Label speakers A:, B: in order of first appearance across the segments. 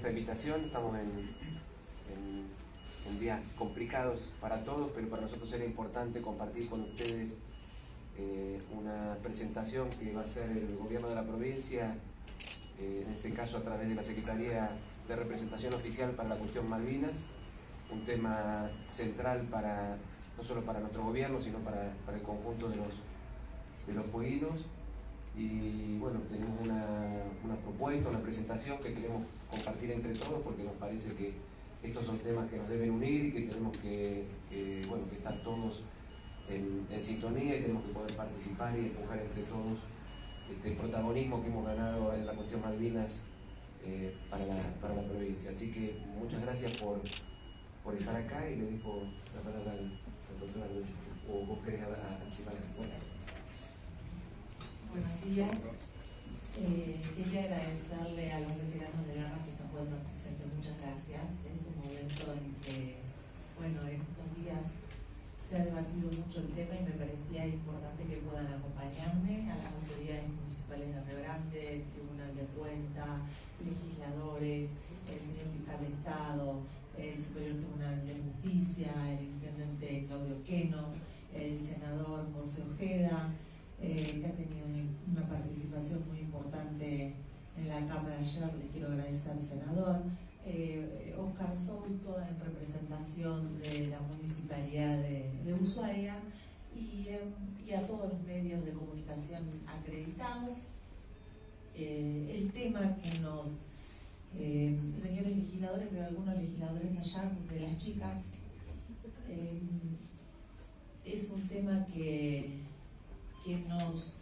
A: esta invitación. Estamos en días complicados para todos, pero para nosotros era importante compartir con ustedes una presentación que va a hacer el gobierno de la provincia, en este caso a través de la Secretaría de Representación Oficial para la cuestión Malvinas, un tema central no solo para nuestro gobierno, sino para el conjunto de los fueguinos. Y bueno, tenemos una propuesta, una presentación que queremos compartir entre todos, porque nos parece que estos son temas que nos deben unir y que tenemos que estar todos en sintonía, y tenemos que poder participar y empujar entre todos el protagonismo que hemos ganado en la cuestión Malvinas para la provincia. Así que muchas gracias por estar acá, y le dejo la palabra al doctor Arguello. ¿O vos querés anticipar algo?
B: Buenos días. Quería agradecerle a los veteranos de guerra que se encuentran presentes. Muchas gracias. Es un momento en que, en estos días se ha debatido mucho el tema y me parecía importante que puedan acompañarme a las autoridades municipales de Río Grande, el Tribunal de Cuentas, legisladores, el señor fiscal de Estado, el Superior Tribunal de Justicia, el intendente Claudio Queno, el senador José Ojeda, que ha tenido una participación muy importante en la Cámara ayer. Le quiero agradecer al senador, Oscar Souto, en representación de la Municipalidad de Ushuaia, y a todos los medios de comunicación acreditados. El tema que nos, señores legisladores, veo algunos legisladores allá de las chicas, es un tema que nos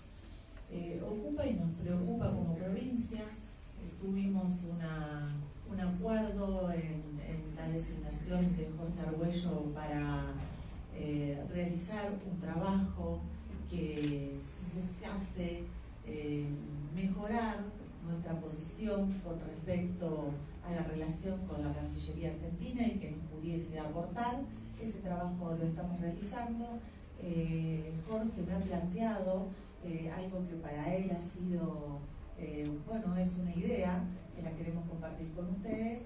B: ocupa y nos preocupa como provincia. Tuvimos un acuerdo en la designación de Jorge Arguello para realizar un trabajo que buscase mejorar nuestra posición con respecto a la relación con la Cancillería Argentina y que nos pudiese aportar. Ese trabajo lo estamos realizando. Jorge me ha planteado algo que para él ha sido, es una idea que la queremos compartir con ustedes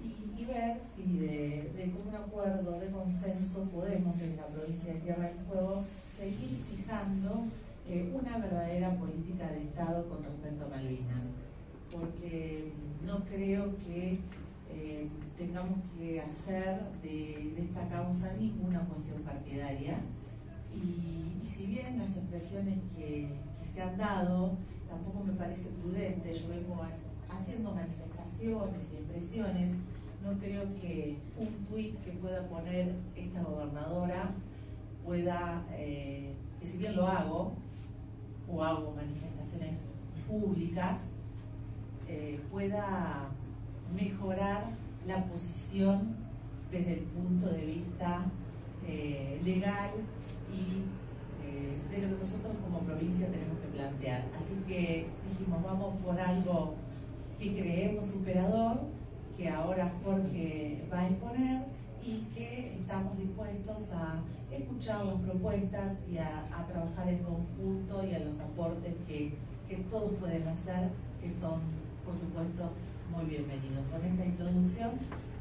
B: y ver si de común acuerdo, de consenso, podemos desde la provincia de Tierra del Fuego seguir fijando una verdadera política de Estado con respecto a Malvinas, porque no creo que tengamos que hacer de esta causa ninguna cuestión partidaria. Y si bien las expresiones que se han dado tampoco me parece prudente, yo vengo haciendo manifestaciones y expresiones, no creo que un tuit que pueda poner esta gobernadora pueda, que si bien lo hago, o hago manifestaciones públicas, pueda mejorar la posición desde el punto de vista legal y de lo que nosotros como provincia tenemos que plantear. Así que dijimos, vamos por algo que creemos superador, que ahora Jorge va a exponer, y que estamos dispuestos a escuchar las propuestas y a trabajar en conjunto, y a los aportes que todos pueden hacer, que son, por supuesto, muy bienvenidos. Con esta introducción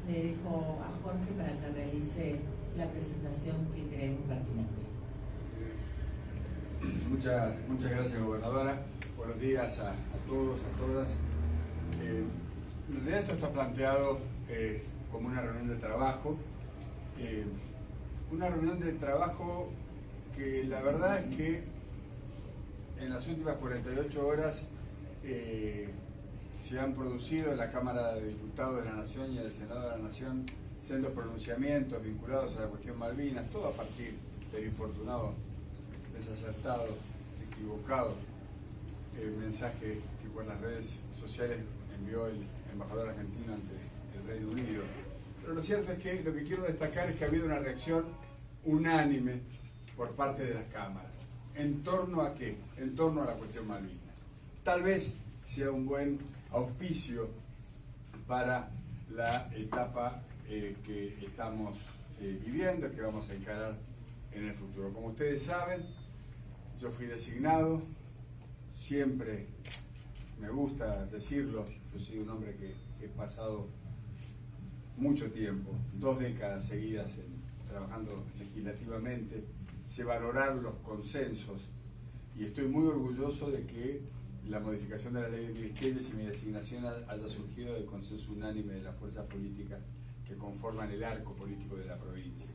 B: le dejo a Jorge para que realice la presentación que creemos pertinente.
C: Muchas gracias, gobernadora. Buenos días a todos, a todas. En realidad esto está planteado como una reunión de trabajo. Una reunión de trabajo que la verdad es que en las últimas 48 horas se han producido en la Cámara de Diputados de la Nación y en el Senado de la Nación sendos pronunciamientos vinculados a la cuestión Malvinas, todo a partir del infortunado, desacertado, equivocado mensaje que por las redes sociales envió el embajador argentino ante el Reino Unido. Pero lo cierto es que lo que quiero destacar es que ha habido una reacción unánime por parte de las cámaras. ¿En torno a qué? En torno a la cuestión Malvinas. Tal vez sea un buen auspicio para la etapa que estamos viviendo, que vamos a encarar en el futuro. Como ustedes saben, yo fui designado, siempre me gusta decirlo, yo soy un hombre que he pasado mucho tiempo, 2 décadas seguidas trabajando legislativamente, sé valorar los consensos y estoy muy orgulloso de que la modificación de la ley de ministerios y mi designación haya surgido del consenso unánime de las fuerzas políticas que conforman el arco político de la provincia.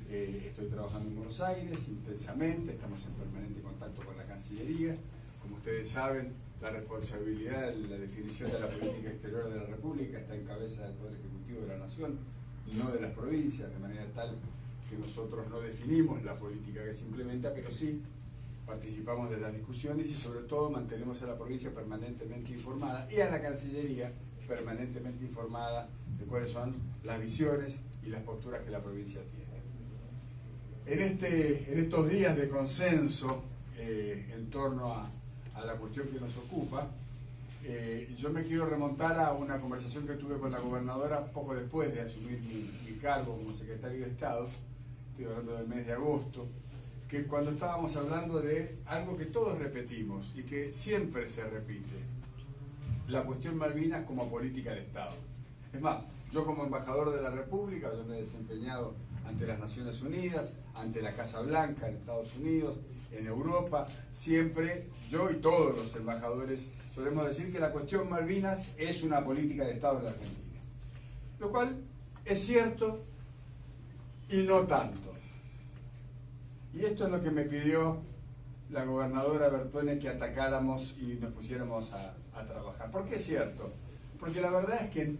C: Estoy trabajando en Buenos Aires intensamente, estamos en permanente contacto con la Cancillería. Como ustedes saben, la responsabilidad de la definición de la política exterior de la República está en cabeza del Poder Ejecutivo de la Nación, no de las provincias, de manera tal que nosotros no definimos la política que se implementa, pero sí participamos de las discusiones y sobre todo mantenemos a la provincia permanentemente informada y a la Cancillería permanentemente informada de cuáles son las visiones y las posturas que la provincia tiene. En estos días de consenso en torno a la cuestión que nos ocupa, yo me quiero remontar a una conversación que tuve con la gobernadora poco después de asumir mi cargo como secretario de Estado, estoy hablando del mes de agosto, que cuando estábamos hablando de algo que todos repetimos y que siempre se repite, la cuestión Malvinas como política de Estado. Es más, yo como embajador de la República, yo me he desempeñado ante las Naciones Unidas, ante la Casa Blanca en Estados Unidos, en Europa, siempre yo y todos los embajadores solemos decir que la cuestión Malvinas es una política de Estado en la Argentina. Lo cual es cierto y no tanto. Y esto es lo que me pidió la gobernadora Bertone, que atacáramos y nos pusiéramos a trabajar. ¿Por qué es cierto? Porque la verdad es que en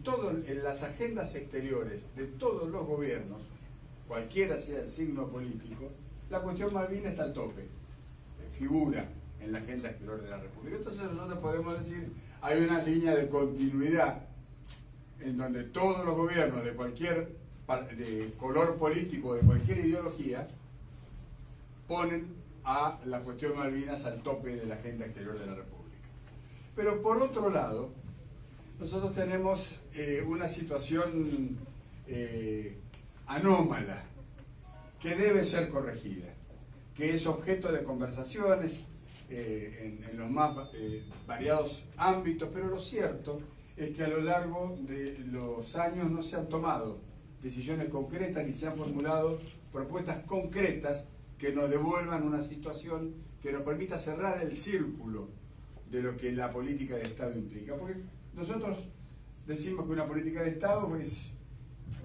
C: las agendas exteriores de todos los gobiernos, cualquiera sea el signo político, la cuestión Malvinas está al tope, figura en la agenda exterior de la República. Entonces nosotros podemos decir, hay una línea de continuidad en donde todos los gobiernos de cualquier de color político, de cualquier ideología, ponen a la cuestión Malvinas al tope de la agenda exterior de la República. Pero por otro lado, nosotros tenemos una situación anómala que debe ser corregida, que es objeto de conversaciones en los más variados ámbitos, pero lo cierto es que a lo largo de los años no se han tomado decisiones concretas ni se han formulado propuestas concretas que nos devuelvan una situación que nos permita cerrar el círculo de lo que la política de Estado implica. Porque nosotros decimos que una política de Estado es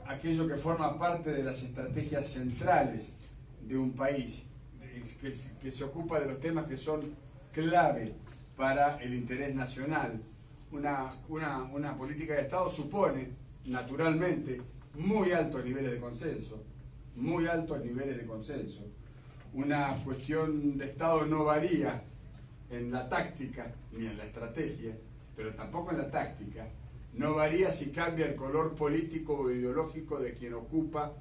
C: aquello que forma parte de las estrategias centrales de un país, que se ocupa de los temas que son clave para el interés nacional. Una política de Estado supone, naturalmente, muy altos niveles de consenso, muy altos niveles de consenso. Una cuestión de Estado no varía en la táctica ni en la estrategia, pero tampoco en la táctica. No varía si cambia el color político o ideológico de quien ocupa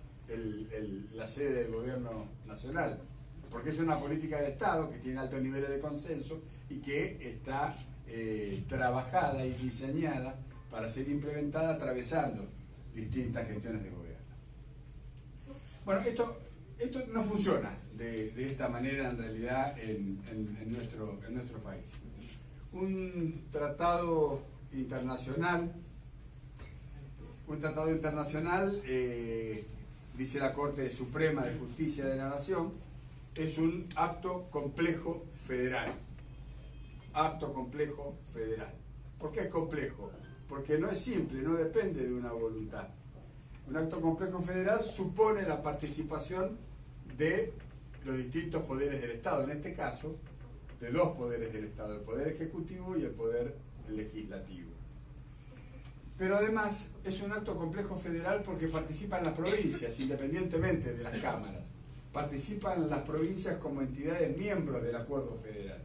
C: la sede del gobierno nacional, porque es una política de Estado que tiene altos niveles de consenso y que está trabajada y diseñada para ser implementada atravesando distintas gestiones de gobierno. Bueno, esto no funciona de esta manera en realidad en nuestro país. Un tratado internacional, dice la Corte Suprema de Justicia de la Nación, es un acto complejo federal. Acto complejo federal. ¿Por qué es complejo? Porque no es simple, no depende de una voluntad. Un acto complejo federal supone la participación de los distintos poderes del Estado, en este caso, de dos poderes del Estado, el Poder Ejecutivo y el Poder Legislativo. Pero además es un acto complejo federal porque participan las provincias, independientemente de las cámaras. Participan las provincias como entidades miembros del acuerdo federal.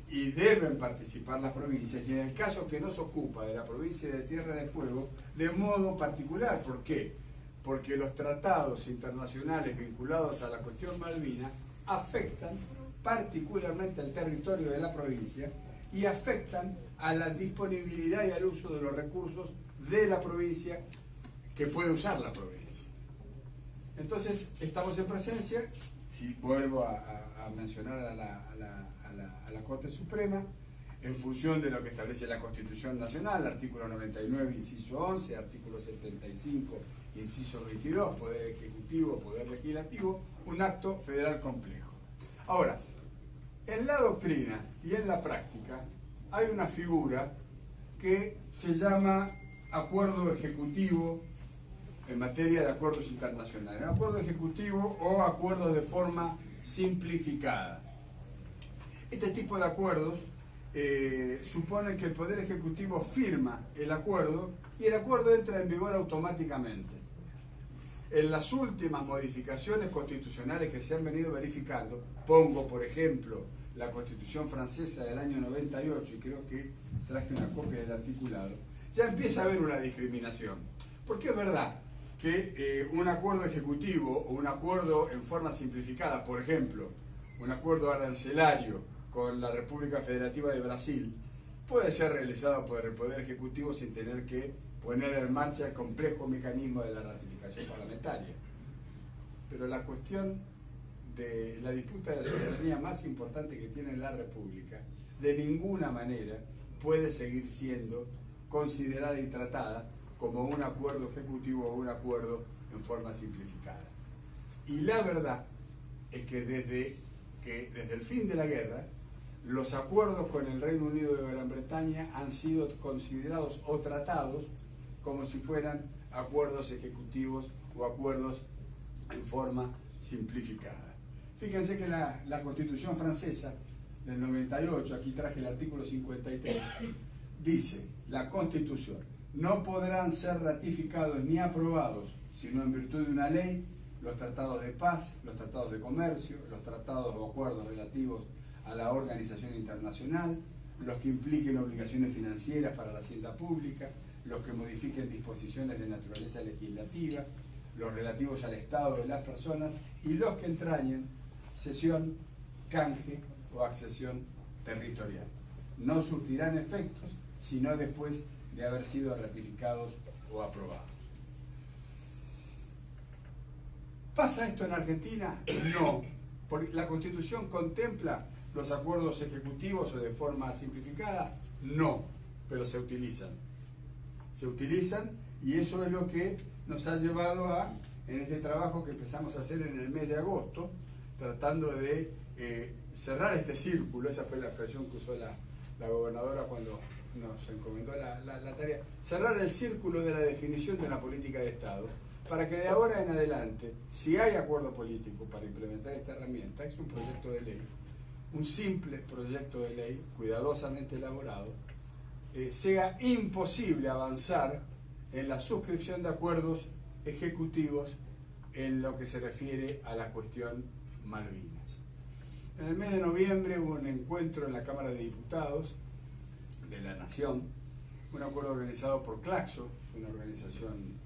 C: Y deben participar las provincias, y en el caso que nos ocupa de la provincia de Tierra del Fuego, de modo particular. ¿Por qué? Porque los tratados internacionales vinculados a la cuestión Malvina afectan particularmente al territorio de la provincia y afectan a la disponibilidad y al uso de los recursos de la provincia que puede usar la provincia. Entonces, estamos en presencia, si vuelvo a mencionar a la Corte Suprema, en función de lo que establece la Constitución Nacional, artículo 99, inciso 11, artículo 75, inciso 22, Poder Ejecutivo, Poder Legislativo, un acto federal complejo. Ahora, en la doctrina y en la práctica hay una figura que se llama acuerdo ejecutivo en materia de acuerdos internacionales. Acuerdo ejecutivo o acuerdo de forma simplificada. Este tipo de acuerdos supone que el Poder Ejecutivo firma el acuerdo y el acuerdo entra en vigor automáticamente. En las últimas modificaciones constitucionales que se han venido verificando, pongo por ejemplo la Constitución francesa del año 98, y creo que traje una copia del articulado, ya empieza a haber una discriminación. Porque es verdad que un acuerdo ejecutivo o un acuerdo en forma simplificada, por ejemplo, un acuerdo arancelario con la República Federativa de Brasil, puede ser realizado por el Poder Ejecutivo sin tener que poner en marcha el complejo mecanismo de la ratificación parlamentaria. Pero la cuestión de la disputa de soberanía más importante que tiene la República, de ninguna manera puede seguir siendo considerada y tratada como un acuerdo ejecutivo o un acuerdo en forma simplificada. Y la verdad es que desde el fin de la guerra, los acuerdos con el Reino Unido de Gran Bretaña han sido considerados o tratados como si fueran acuerdos ejecutivos o acuerdos en forma simplificada. Fíjense que la Constitución francesa del 98, aquí traje el artículo 53, dice: la Constitución: no podrán ser ratificados ni aprobados, sino en virtud de una ley, los tratados de paz, los tratados de comercio, los tratados o acuerdos relativos a la organización internacional, los que impliquen obligaciones financieras para la hacienda pública, los que modifiquen disposiciones de naturaleza legislativa, los relativos al estado de las personas y los que entrañen cesión, canje o accesión territorial. No surtirán efectos sino después de haber sido ratificados o aprobados. ¿Pasa esto en Argentina? No, porque la Constitución contempla los acuerdos ejecutivos o de forma simplificada. No, pero se utilizan. Se utilizan, y eso es lo que nos ha llevado a, en este trabajo que empezamos a hacer en el mes de agosto, tratando de cerrar este círculo. Esa fue la expresión que usó la gobernadora cuando nos encomendó la tarea, cerrar el círculo de la definición de una política de Estado, para que de ahora en adelante, si hay acuerdo político para implementar esta herramienta, es un proyecto de ley, un simple proyecto de ley, cuidadosamente elaborado, sea imposible avanzar en la suscripción de acuerdos ejecutivos en lo que se refiere a la cuestión Malvinas. En el mes de noviembre hubo un encuentro en la Cámara de Diputados de la Nación, un acuerdo organizado por Claxo, una organización,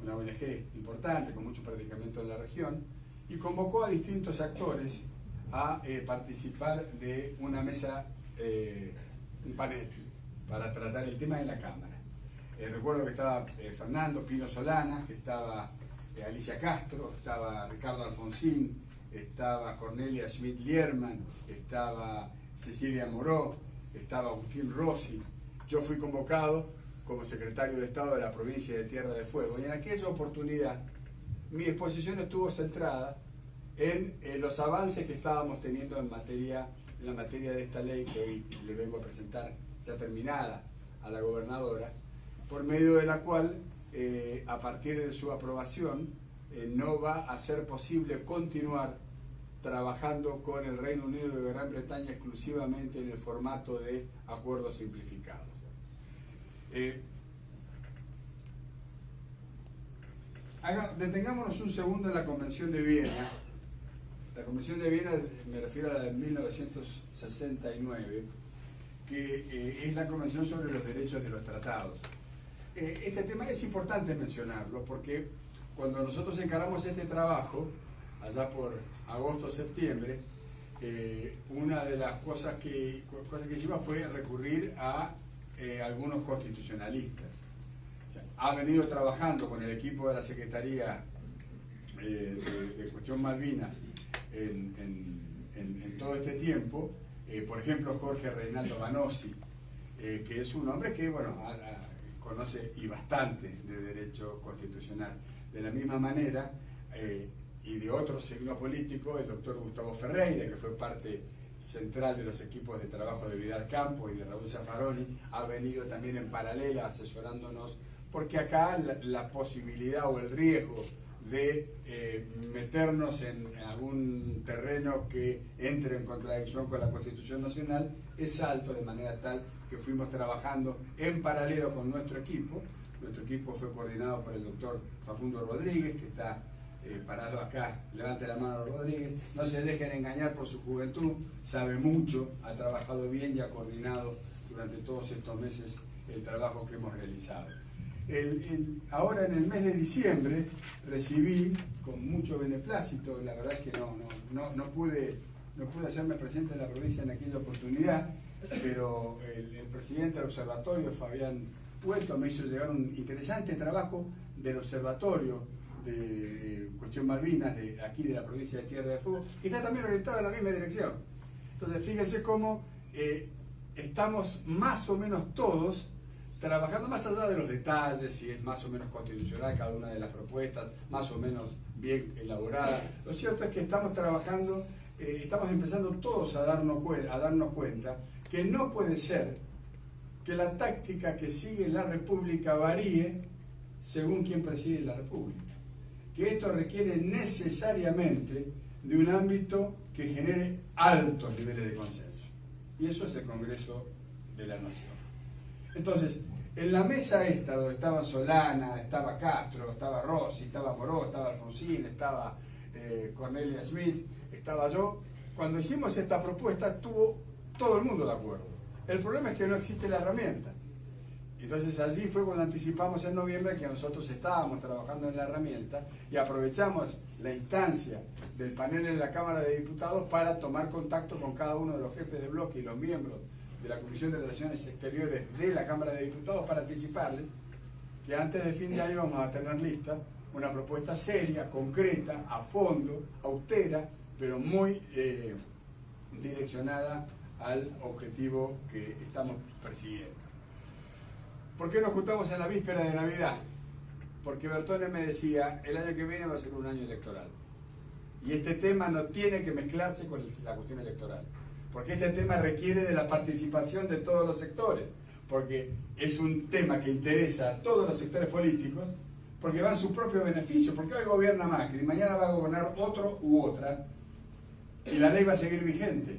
C: una ONG importante con mucho predicamento en la región, y convocó a distintos actores a participar de una mesa, un panel, para tratar el tema en la Cámara. Recuerdo que estaba Fernando Pino Solana, que estaba Alicia Castro, estaba Ricardo Alfonsín, estaba Cornelia Schmidt-Lierman, estaba Cecilia Moró, estaba Agustín Rossi. Yo fui convocado como secretario de Estado de la provincia de Tierra del Fuego, y en aquella oportunidad mi exposición estuvo centrada en los avances que estábamos teniendo en la materia de esta ley que hoy le vengo a presentar ya terminada a la gobernadora, por medio de la cual a partir de su aprobación no va a ser posible continuar trabajando con el Reino Unido de Gran Bretaña exclusivamente en el formato de acuerdos simplificados. Detengámonos un segundo en la Convención de Viena. La Convención de Viena, me refiero a la de 1969, que es la Convención sobre los Derechos de los Tratados. Este tema es importante mencionarlo porque cuando nosotros encaramos este trabajo, allá por agosto-septiembre, una de las cosas que hicimos fue recurrir a algunos constitucionalistas. O sea, ha venido trabajando con el equipo de la Secretaría de Cuestión Malvinas en en todo este tiempo, por ejemplo Jorge Reinaldo Banossi, que es un hombre que bueno, conoce y bastante de derecho constitucional. De la misma manera, y de otro signo político, el doctor Gustavo Ferreira, que fue parte central de los equipos de trabajo de Vidal Campos y de Raúl Zaffaroni, ha venido también en paralela asesorándonos, porque acá la posibilidad o el riesgo de meternos en algún terreno que entre en contradicción con la Constitución Nacional es alto, de manera tal que fuimos trabajando en paralelo con nuestro equipo. Nuestro equipo fue coordinado por el doctor Facundo Rodríguez, que está parado acá. Levante la mano, Rodríguez. No se dejen engañar por su juventud, sabe mucho, ha trabajado bien y ha coordinado durante todos estos meses el trabajo que hemos realizado. Ahora en el mes de diciembre recibí con mucho beneplácito, la verdad es que no pude hacerme presente en la provincia en aquella oportunidad, pero el presidente del observatorio, Fabián Puerto, me hizo llegar un interesante trabajo del observatorio de Cuestión Malvinas de aquí de la provincia de Tierra del Fuego, y está también orientado en la misma dirección. Entonces fíjense cómo estamos más o menos todos trabajando más allá de los detalles, si es más o menos constitucional cada una de las propuestas, más o menos bien elaborada. Lo cierto es que estamos trabajando, estamos empezando todos a darnos cuenta que no puede ser que la táctica que sigue la República varíe según quien preside la República. Que esto requiere necesariamente de un ámbito que genere altos niveles de consenso. Y eso es el Congreso de la Nación. Entonces, en la mesa esta, donde estaba Solana, estaba Castro, estaba Rossi, estaba Moró, estaba Alfonsín, estaba Cornelia Smith, estaba yo, cuando hicimos esta propuesta estuvo todo el mundo de acuerdo. El problema es que no existe la herramienta. Entonces allí fue cuando anticipamos en noviembre que nosotros estábamos trabajando en la herramienta y aprovechamos la instancia del panel en la Cámara de Diputados para tomar contacto con cada uno de los jefes de bloque y los miembros de la Comisión de Relaciones Exteriores de la Cámara de Diputados para anticiparles que antes de fin de año vamos a tener lista una propuesta seria, concreta, a fondo, austera, pero muy direccionada al objetivo que estamos persiguiendo. ¿Por qué nos juntamos en la víspera de Navidad? Porque Bertone me decía, el año que viene va a ser un año electoral. Y este tema no tiene que mezclarse con la cuestión electoral. Porque este tema requiere de la participación de todos los sectores. Porque es un tema que interesa a todos los sectores políticos, porque va en su propio beneficio. Porque hoy gobierna Macri, mañana va a gobernar otro u otra, y la ley va a seguir vigente.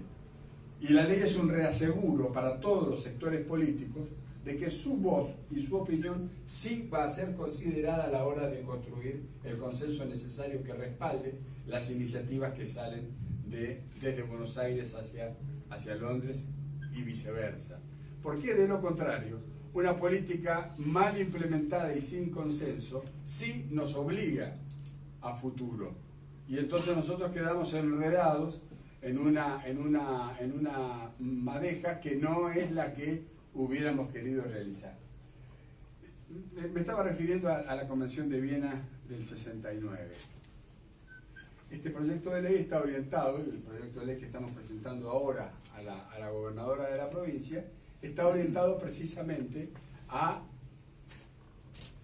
C: Y la ley es un reaseguro para todos los sectores políticos de que su voz y su opinión sí va a ser considerada a la hora de construir el consenso necesario que respalde las iniciativas que salen desde Buenos Aires hacia Londres y viceversa. ¿Por qué? De lo contrario, una política mal implementada y sin consenso sí nos obliga a futuro. Y entonces nosotros quedamos enredados en una madeja que no es la que hubiéramos querido realizar. Me estaba refiriendo a la Convención de Viena del 69. Este proyecto de ley está orientado, el proyecto de ley que estamos presentando ahora a la gobernadora de la provincia, está orientado precisamente a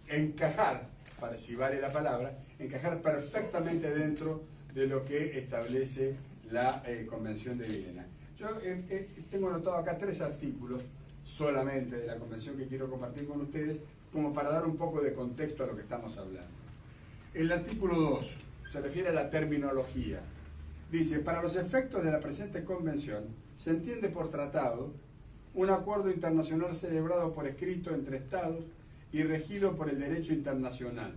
C: encajar, para si vale la palabra, encajar perfectamente dentro de lo que establece la Convención de Viena. Yo tengo anotado acá 3 artículos solamente de la Convención que quiero compartir con ustedes, como para dar un poco de contexto a lo que estamos hablando. El artículo 2 se refiere a la terminología. Dice, para los efectos de la presente Convención, se entiende por tratado un acuerdo internacional celebrado por escrito entre Estados y regido por el derecho internacional,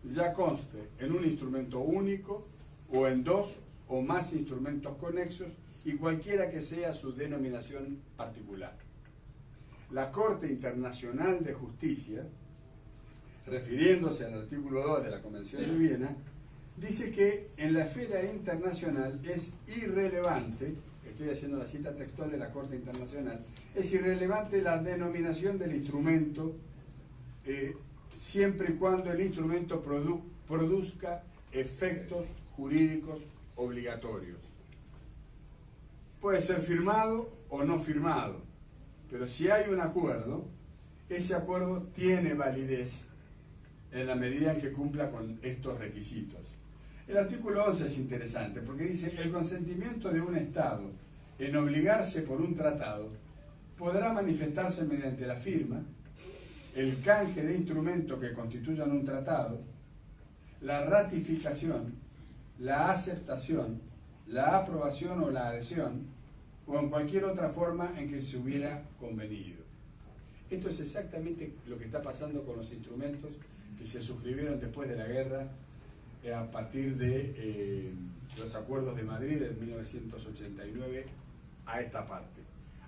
C: ya conste en un instrumento único o en 2 o más instrumentos conexos y cualquiera que sea su denominación particular. La Corte Internacional de Justicia, refiriéndose al artículo 2 de la Convención de Viena, dice que en la esfera internacional es irrelevante, estoy haciendo la cita textual de la Corte Internacional, es irrelevante la denominación del instrumento siempre y cuando el instrumento produzca efectos jurídicos obligatorios. puede ser firmado o no firmado, pero si hay un acuerdo, ese acuerdo tiene validez en la medida en que cumpla con estos requisitos. El artículo 11 es interesante porque dice: el consentimiento de un Estado en obligarse por un tratado podrá manifestarse mediante la firma, el canje de instrumentos que constituyan un tratado, la ratificación, la aceptación, la aprobación o la adhesión, o en cualquier otra forma en que se hubiera convenido. Esto es exactamente lo que está pasando con los instrumentos que se suscribieron después de la guerra a partir de los acuerdos de Madrid en 1989 a esta parte.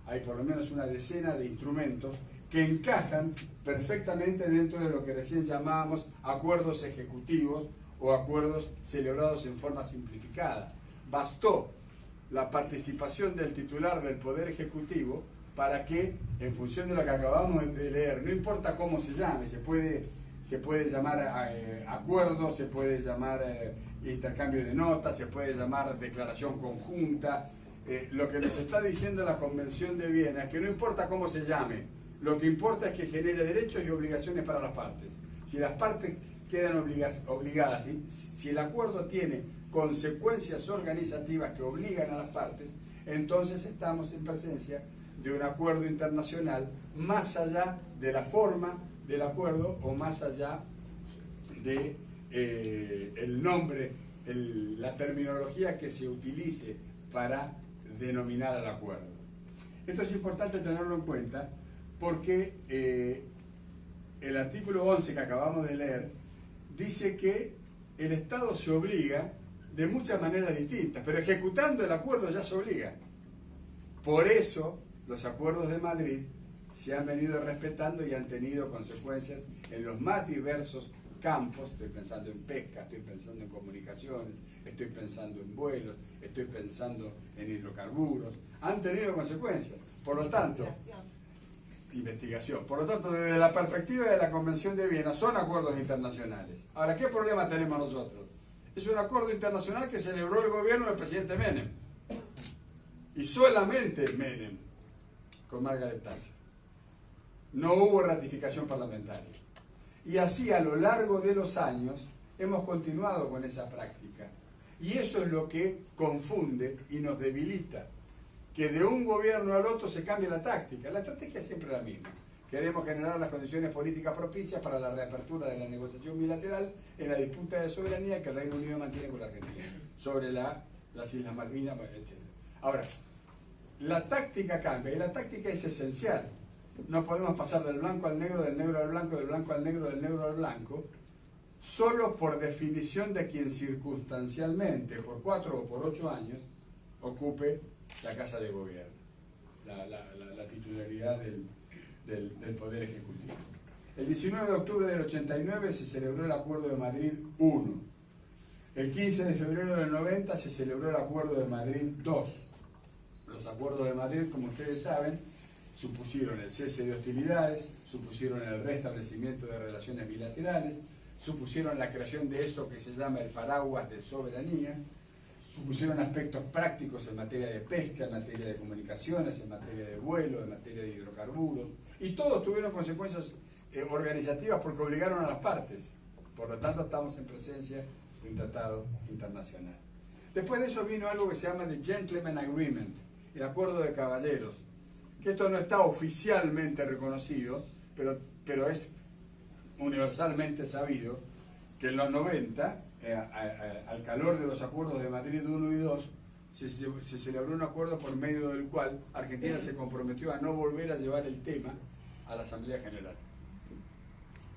C: Hay por lo menos una decena de instrumentos que encajan perfectamente dentro de lo que recién llamábamos acuerdos ejecutivos o acuerdos celebrados en forma simplificada. Bastó la participación del titular del Poder Ejecutivo para que, en función de lo que acabamos de leer, no importa cómo se llame, se puede llamar acuerdo, se puede llamar intercambio de notas, se puede llamar declaración conjunta. Lo que nos está diciendo la Convención de Viena es que no importa cómo se llame, lo que importa es que genere derechos y obligaciones para las partes. Si las partes quedan obligadas, si el acuerdo tiene consecuencias organizativas que obligan a las partes, entonces estamos en presencia de un acuerdo internacional más allá de la forma del acuerdo o más allá de el nombre, la terminología que se utilice para denominar al acuerdo. Esto es importante tenerlo en cuenta porque el artículo 11 que acabamos de leer dice que el Estado se obliga de muchas maneras distintas, pero ejecutando el acuerdo ya se obliga. Por eso los acuerdos de Madrid se han venido respetando y han tenido consecuencias en los más diversos campos. Estoy pensando en pesca, estoy pensando en comunicaciones, estoy pensando en vuelos, estoy pensando en hidrocarburos. Han tenido consecuencias. Por lo tanto, investigación. Por lo tanto, desde la perspectiva de la Convención de Viena, son acuerdos internacionales. Ahora, ¿qué problema tenemos nosotros? Es un acuerdo internacional que celebró el gobierno del presidente Menem. Y solamente Menem, con Margaret Thatcher. No hubo ratificación parlamentaria. Y así, a lo largo de los años, hemos continuado con esa práctica. Y eso es lo que confunde y nos debilita. Que de un gobierno al otro se cambie la táctica. La estrategia es siempre la misma. Queremos generar las condiciones políticas propicias para la reapertura de la negociación bilateral en la disputa de soberanía que el Reino Unido mantiene con la Argentina, sobre las Islas Malvinas, etc. Ahora, la táctica cambia y la táctica es esencial. No podemos pasar del blanco al negro, del negro al blanco, del blanco al negro, del negro al blanco, solo por definición de quien circunstancialmente, por 4 o por 8 años, ocupe la Casa de Gobierno, la titularidad del Poder Ejecutivo. El 19 de octubre del 89 se celebró el Acuerdo de Madrid I. El 15 de febrero del 90 se celebró el Acuerdo de Madrid II. Los Acuerdos de Madrid, como ustedes saben, supusieron el cese de hostilidades, supusieron el restablecimiento de relaciones bilaterales, supusieron la creación de eso que se llama el paraguas de soberanía, supusieron aspectos prácticos en materia de pesca, en materia de comunicaciones, en materia de vuelo, en materia de hidrocarburos, y todos tuvieron consecuencias organizativas porque obligaron a las partes. Por lo tanto, estamos en presencia de un tratado internacional. Después de eso vino algo que se llama The Gentleman Agreement, el acuerdo de caballeros, que esto no está oficialmente reconocido, pero es universalmente sabido que en los 90, al calor de los acuerdos de Madrid 1 y 2, se celebró un acuerdo por medio del cual Argentina se comprometió a no volver a llevar el tema a la Asamblea General,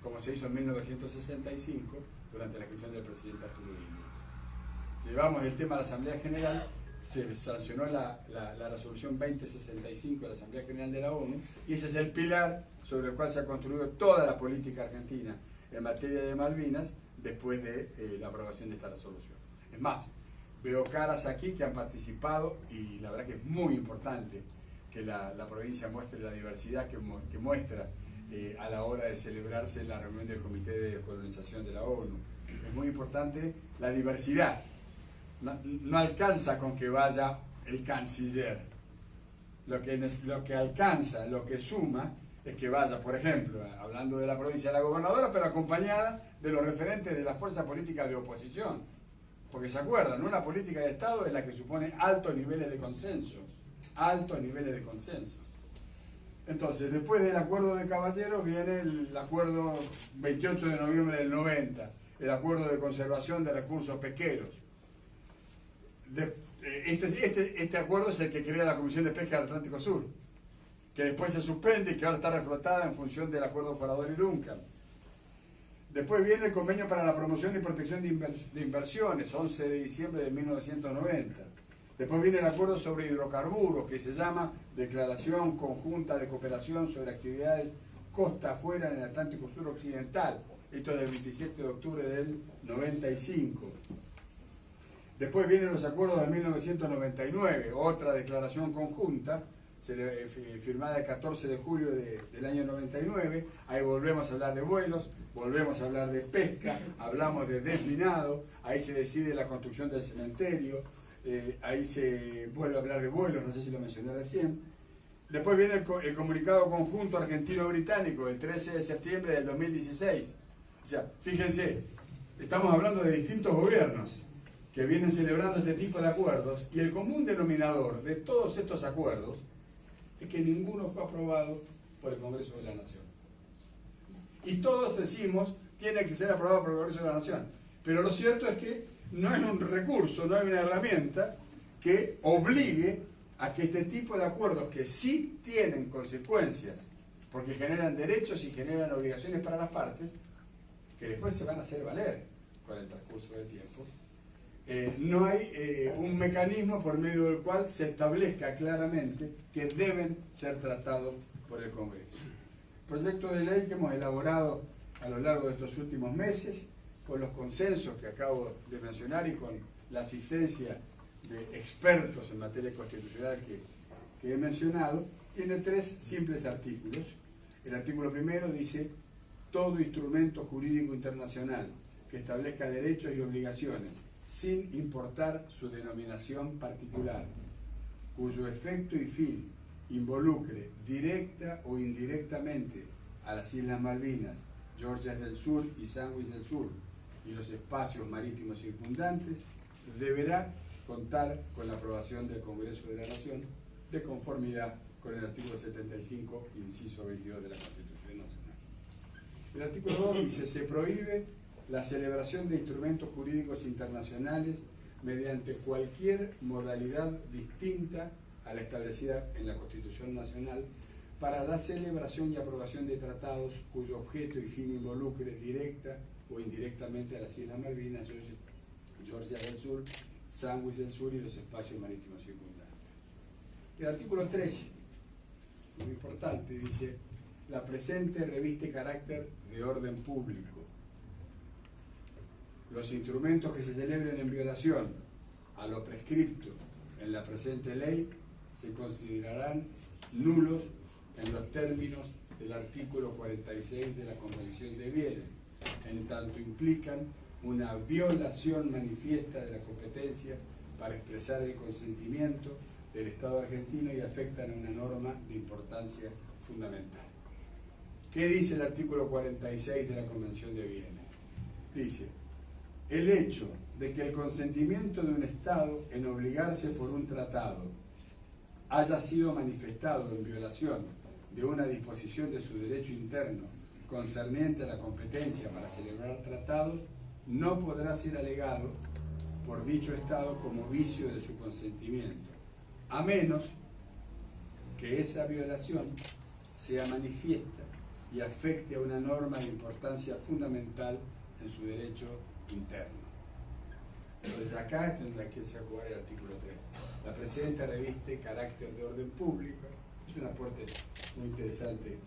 C: como se hizo en 1965 durante la gestión del presidente Arturo Illia. Llevamos el tema a la Asamblea General, se sancionó la resolución 2065 de la Asamblea General de la ONU, y ese es el pilar sobre el cual se ha construido toda la política argentina en materia de Malvinas después de la aprobación de esta resolución. Es más, veo caras aquí que han participado y la verdad que es muy importante que la provincia muestre la diversidad que muestra a la hora de celebrarse la reunión del Comité de Descolonización de la ONU. Es muy importante la diversidad. No alcanza con que vaya el canciller. Lo que alcanza, lo que suma, es que vaya, por ejemplo, hablando de la provincia de la gobernadora, pero acompañada de los referentes de las fuerzas políticas de oposición. Porque se acuerdan, una política de Estado es la que supone altos niveles de consenso. Altos niveles de consenso. Entonces, después del acuerdo de caballeros viene el acuerdo 28 de noviembre del 90, el acuerdo de conservación de recursos pesqueros. Este acuerdo es el que crea la Comisión de Pesca del Atlántico Sur, que después se suspende y que ahora está reflotada en función del acuerdo Forador y Duncan. Después viene el convenio para la promoción y protección de inversiones, 11 de diciembre de 1990. Después viene el acuerdo sobre hidrocarburos, que se llama Declaración Conjunta de Cooperación sobre Actividades Costa Afuera en el Atlántico Sur Occidental. Esto es del 27 de octubre del 95. Después vienen los acuerdos de 1999, otra declaración conjunta, firmada el 14 de julio del año 99. Ahí volvemos a hablar de vuelos, volvemos a hablar de pesca, hablamos de desminado, ahí se decide la construcción del cementerio, ahí se vuelve a hablar de vuelos, no sé si lo mencioné recién. Después viene el comunicado conjunto argentino-británico del 13 de septiembre del 2016. O sea, fíjense, estamos hablando de distintos gobiernos que vienen celebrando este tipo de acuerdos, y el común denominador de todos estos acuerdos es que ninguno fue aprobado por el Congreso de la Nación. Y todos decimos, tiene que ser aprobado por el Congreso de la Nación. Pero lo cierto es que no es un recurso, no hay una herramienta que obligue a que este tipo de acuerdos, que sí tienen consecuencias, porque generan derechos y generan obligaciones para las partes, que después se van a hacer valer con el transcurso del tiempo, no hay un mecanismo por medio del cual se establezca claramente que deben ser tratados por el Congreso. Proyecto de ley que hemos elaborado a lo largo de estos últimos meses, con los consensos que acabo de mencionar y con la asistencia de expertos en materia constitucional que he mencionado, tiene 3 simples artículos. El artículo primero dice: todo instrumento jurídico internacional que establezca derechos y obligaciones, sin importar su denominación particular, cuyo efecto y fin involucre directa o indirectamente a las Islas Malvinas, Georgias del Sur y Sandwich del Sur y los espacios marítimos circundantes, deberá contar con la aprobación del Congreso de la Nación, de conformidad con el artículo 75, inciso 22 de la Constitución Nacional. El artículo 2 dice: se prohíbe la celebración de instrumentos jurídicos internacionales mediante cualquier modalidad distinta a la establecida en la Constitución Nacional para la celebración y aprobación de tratados cuyo objeto y fin involucre directa o indirectamente a las Islas Malvinas, Georgia del Sur, Sandwich del Sur y los espacios marítimos circundantes. El artículo 3, muy importante, dice: la presente reviste carácter de orden público. Los instrumentos que se celebren en violación a lo prescripto en la presente ley se considerarán nulos en los términos del artículo 46 de la Convención de Viena, en tanto implican una violación manifiesta de la competencia para expresar el consentimiento del Estado argentino y afectan a una norma de importancia fundamental. ¿Qué dice el artículo 46 de la Convención de Viena? Dice: el hecho de que el consentimiento de un Estado en obligarse por un tratado haya sido manifestado en violación de una disposición de su derecho interno concerniente a la competencia para celebrar tratados no podrá ser alegado por dicho Estado como vicio de su consentimiento, a menos que esa violación sea manifiesta y afecte a una norma de importancia fundamental en su derecho interno. Entonces acá es donde hay que jugar el artículo 3. La presente reviste carácter de orden público. Es un aporte muy interesante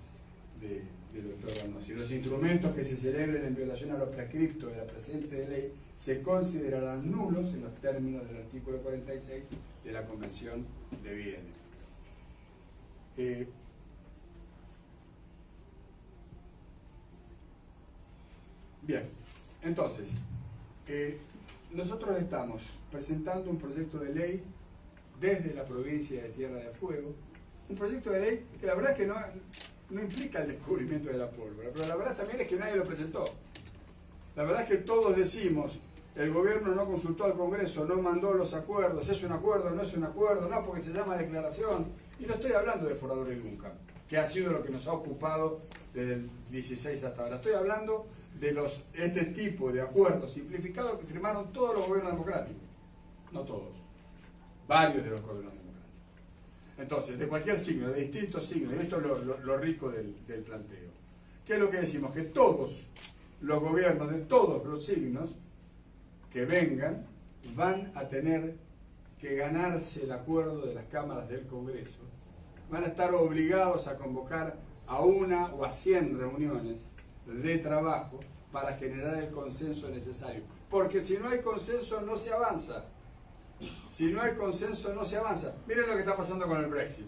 C: del doctor Vanosi. Los instrumentos que se celebren en violación a los prescriptos de la presente ley se considerarán nulos en los términos del artículo 46 de la Convención de Viena. Bien, entonces, nosotros estamos presentando un proyecto de ley desde la provincia de Tierra del Fuego, un proyecto de ley que la verdad que no implica el descubrimiento de la pólvora, pero la verdad también es que nadie lo presentó. La verdad es que todos decimos, el gobierno no consultó al Congreso, no mandó los acuerdos, es un acuerdo, no es un acuerdo, no porque se llama declaración. Y no estoy hablando de Foradores Duncan, que ha sido lo que nos ha ocupado desde el 16 hasta ahora. Estoy hablando de este tipo de acuerdos simplificados que firmaron todos los gobiernos democráticos. No todos, varios de los gobiernos democráticos. Entonces, de cualquier signo, de distintos signos, y esto es lo rico del planteo. ¿Qué es lo que decimos? Que todos los gobiernos de todos los signos que vengan van a tener que ganarse el acuerdo de las cámaras del Congreso, van a estar obligados a convocar a 1 o a 100 reuniones de trabajo para generar el consenso necesario. Porque si no hay consenso no se avanza. Si no hay consenso no se avanza. Miren lo que está pasando con el Brexit.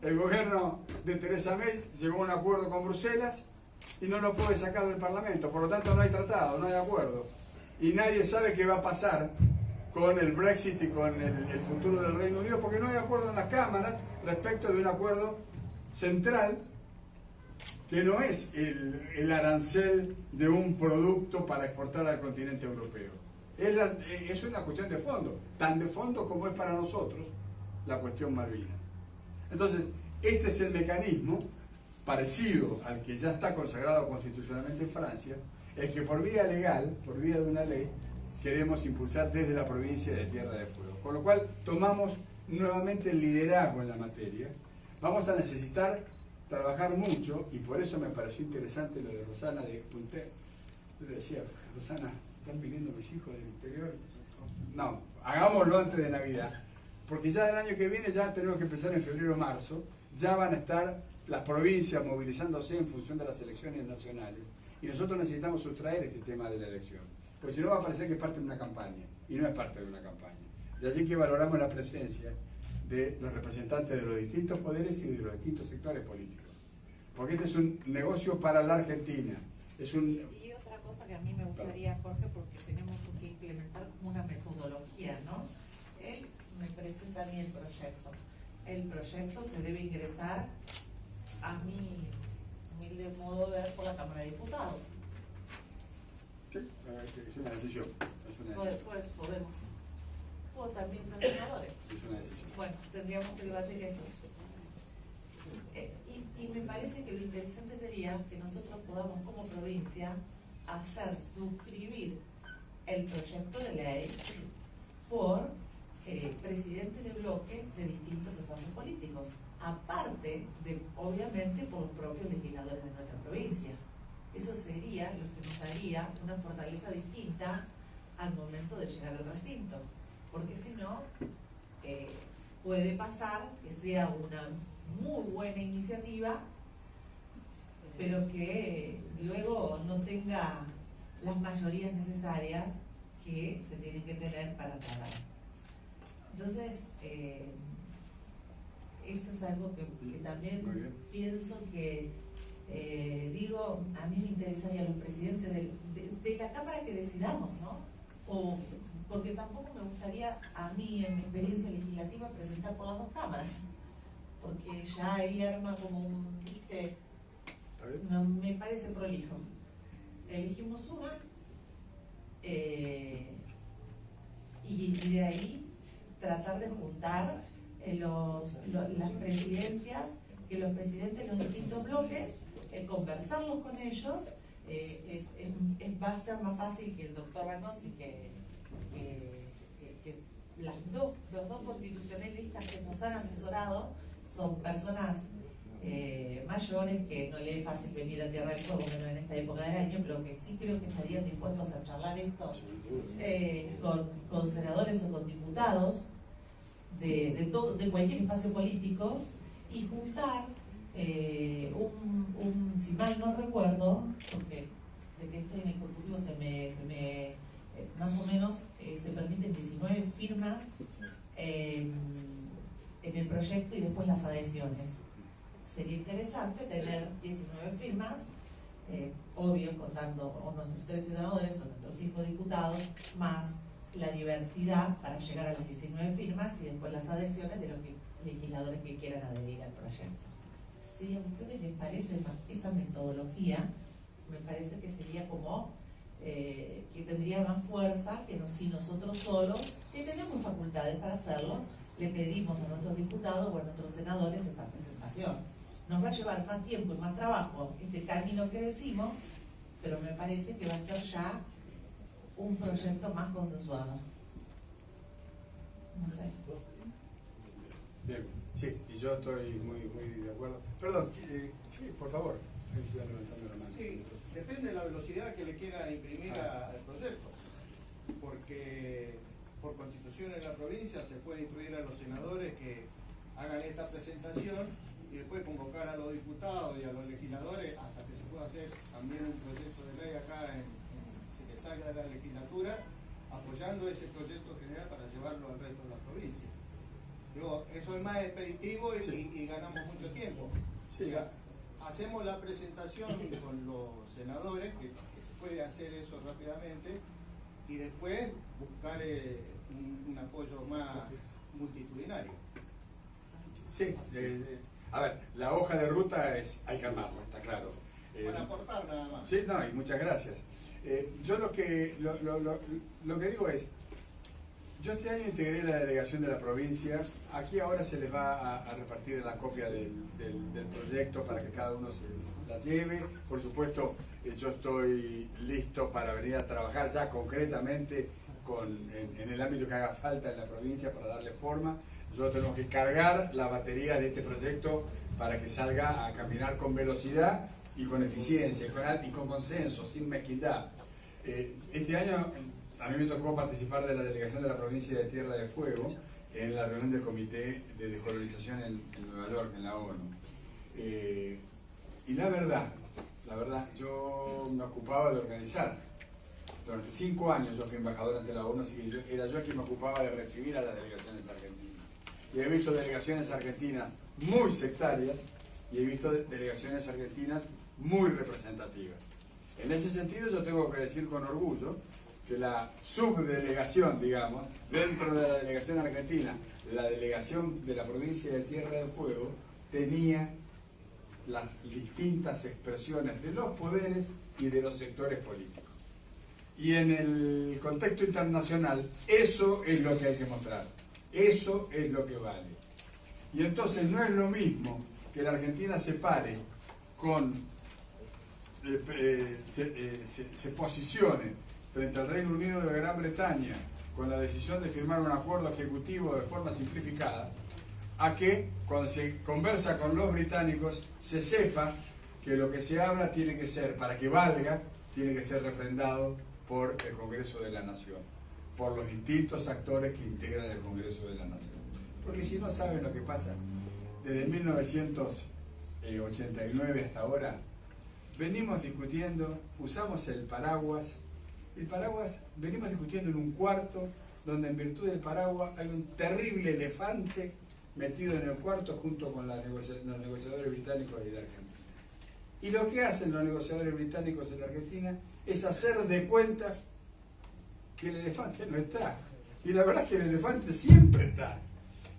C: El gobierno de Theresa May llegó a un acuerdo con Bruselas y no lo puede sacar del Parlamento. Por lo tanto no hay tratado, no hay acuerdo. Y nadie sabe qué va a pasar con el Brexit y con el futuro del Reino Unido, porque no hay acuerdo en las cámaras respecto de un acuerdo central que no es el arancel de un producto para exportar al continente europeo. Es una cuestión de fondo, tan de fondo como es para nosotros la cuestión Malvinas. Entonces, este es el mecanismo parecido al que ya está consagrado constitucionalmente en Francia, el que por vía legal, por vía de una ley, queremos impulsar desde la provincia de Tierra del Fuego. Con lo cual, tomamos nuevamente el liderazgo en la materia. Vamos a necesitar trabajar mucho, y por eso me pareció interesante lo de Rosana de Punter. Yo le decía, Rosana, ¿están viniendo mis hijos del interior? No, hagámoslo antes de Navidad, porque ya el año que viene ya tenemos que empezar en febrero o marzo, ya van a estar las provincias movilizándose en función de las elecciones nacionales, y nosotros necesitamos sustraer este tema de la elección, porque si no va a parecer que es parte de una campaña, y no es parte de una campaña. De allí que valoramos la presencia de los representantes de los distintos poderes y de los distintos sectores políticos, porque este es un negocio para la Argentina.
B: Y otra cosa que a mí me gustaría, Jorge, porque tenemos que implementar una metodología, ¿no? Él me presenta a mí el proyecto. El proyecto se debe ingresar, a mi humilde modo de ver, por la Cámara de Diputados.
C: Sí, es una decisión.
B: Podemos. O también ser senadores.
C: Es una decisión.
B: Bueno, tendríamos que debatir eso. Y me parece que lo interesante sería que nosotros podamos como provincia hacer suscribir el proyecto de ley por presidentes de bloques de distintos espacios políticos, aparte de, obviamente, por los propios legisladores de nuestra provincia. Eso sería lo que nos daría una fortaleza distinta al momento de llegar al recinto, porque si no, puede pasar que sea una muy buena iniciativa, pero que luego no tenga las mayorías necesarias que se tienen que tener para tratar. Entonces, eso es algo que también pienso que, digo, a mí me interesaría los presidentes de la Cámara que decidamos, ¿no? Porque tampoco me gustaría a mí, en mi experiencia legislativa, presentar por las dos cámaras, porque ya ahí arma como un, ¿viste? No me parece prolijo. Elegimos una y de ahí tratar de juntar las presidencias, que los presidentes de los distintos bloques, conversarlos con ellos, va a ser más fácil que el doctor Banossi, que los dos constitucionalistas que nos han asesorado son personas mayores que no le es fácil venir a Tierra del Fuego, menos en esta época del año, pero que sí creo que estarían dispuestos a charlar esto con senadores o con diputados de cualquier espacio político, y juntar si mal no recuerdo, porque de que estoy en el Ejecutivo más o menos se permiten 19 firmas en el proyecto y después las adhesiones. Sería interesante tener 19 firmas, obvio contando o nuestros 3 senadores o nuestros 5 diputados, más la diversidad para llegar a las 19 firmas y después las adhesiones de los legisladores que quieran adherir al proyecto. Si a ustedes les parece esa metodología, me parece que sería como que tendría más fuerza que si nosotros solos, que tenemos facultades para hacerlo, le pedimos a nuestros diputados o a nuestros senadores esta presentación. Nos va a llevar más tiempo y más trabajo este camino que decimos, pero me parece que va a ser ya un proyecto más consensuado. No sé.
C: Bien, sí, y yo estoy muy de acuerdo. Perdón, sí, por favor. Levantando la mano.
D: Sí, depende de la velocidad que le quieran imprimir al proyecto, porque por constitución en la provincia se puede incluir a los senadores que hagan esta presentación y después convocar a los diputados y a los legisladores hasta que se pueda hacer también un proyecto de ley acá que salga de la legislatura, apoyando ese proyecto general para llevarlo al resto de las provincias. Digo, eso es más expeditivo y ganamos mucho tiempo.
C: Sí.
D: O sea, hacemos la presentación con los senadores, que se puede hacer eso rápidamente, y después buscar un apoyo más multitudinario.
C: Sí, a ver, la hoja de ruta hay que armarla, está claro.
D: Para aportar nada más.
C: Sí, no, y muchas gracias. Yo lo que digo es, yo este año integré la delegación de la provincia. Aquí ahora se les va a repartir la copia del proyecto para que cada uno se la lleve. Por supuesto, yo estoy listo para venir a trabajar ya concretamente en el ámbito que haga falta en la provincia para darle forma. Nosotros tenemos que cargar la batería de este proyecto para que salga a caminar con velocidad y con eficiencia y con consenso, sin mezquindad. Este año a mí me tocó participar de la delegación de la provincia de Tierra del Fuego en la reunión del Comité de Descolonización en Nueva York, en la ONU. Y la verdad, yo me ocupaba de organizar. Durante 5 años yo fui embajador ante la ONU, así que era yo quien me ocupaba de recibir a las delegaciones argentinas. Y he visto delegaciones argentinas muy sectarias y he visto delegaciones argentinas muy representativas. En ese sentido yo tengo que decir con orgullo que la subdelegación, digamos, dentro de la delegación argentina, la delegación de la provincia de Tierra del Fuego, tenía las distintas expresiones de los poderes y de los sectores políticos. Y en el contexto internacional, eso es lo que hay que mostrar, eso es lo que vale. Y entonces no es lo mismo que la Argentina se pare se posicione frente al Reino Unido de Gran Bretaña con la decisión de firmar un acuerdo ejecutivo de forma simplificada, a que cuando se conversa con los británicos se sepa que lo que se habla tiene que ser, para que valga, tiene que ser refrendado por el Congreso de la Nación, por los distintos actores que integran el Congreso de la Nación. Porque si no saben lo que pasa, desde 1989 hasta ahora, venimos discutiendo, usamos el paraguas, venimos discutiendo en un cuarto donde en virtud del paraguas hay un terrible elefante metido en el cuarto junto con los negociadores británicos y la Argentina. Y lo que hacen los negociadores británicos en la Argentina es hacer de cuenta que el elefante no está. Y la verdad es que el elefante siempre está.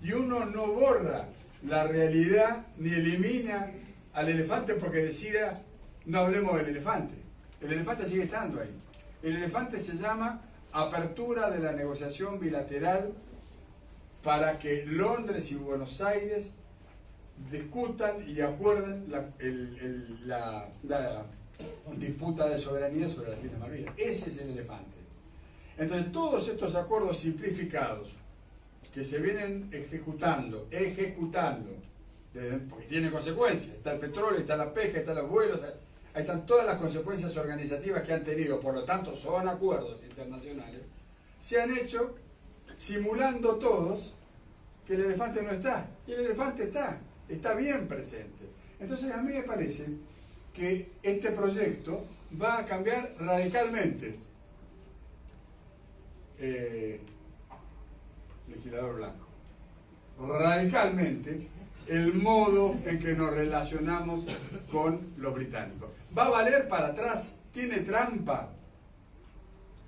C: Y uno no borra la realidad ni elimina al elefante porque decida no hablemos del elefante. El elefante sigue estando ahí. El elefante se llama apertura de la negociación bilateral para que Londres y Buenos Aires discutan y acuerden la disputa de soberanía sobre las Islas Malvinas. Ese es el elefante. Entonces todos estos acuerdos simplificados que se vienen ejecutando, porque tienen consecuencias, está el petróleo, está la pesca, están los vuelos, ahí están todas las consecuencias organizativas que han tenido, por lo tanto son acuerdos internacionales, se han hecho simulando todos que el elefante no está, y el elefante está bien presente. Entonces a mí me parece que este proyecto va a cambiar radicalmente, legislador Blanco, radicalmente el modo en que nos relacionamos con los británicos. ¿Va a valer para atrás? ¿Tiene trampa?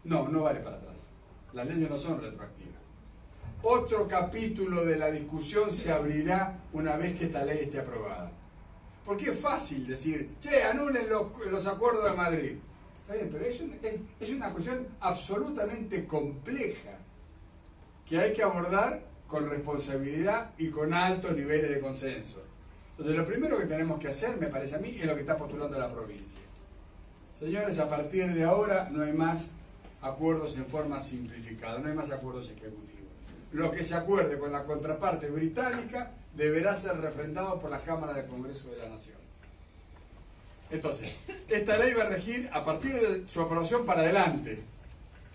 C: No, no vale para atrás. Las leyes no son retroactivas. Otro capítulo de la discusión se abrirá una vez que esta ley esté aprobada. Porque es fácil decir, che, anulen los acuerdos de Madrid. Está bien, pero es una cuestión absolutamente compleja que hay que abordar con responsabilidad y con altos niveles de consenso. Entonces, lo primero que tenemos que hacer, me parece a mí, es lo que está postulando la provincia. Señores, a partir de ahora no hay más acuerdos en forma simplificada, no hay más acuerdos ejecutivos. Lo que se acuerde con la contraparte británica deberá ser refrendado por las cámaras del Congreso de la Nación. Entonces, esta ley va a regir a partir de su aprobación para adelante.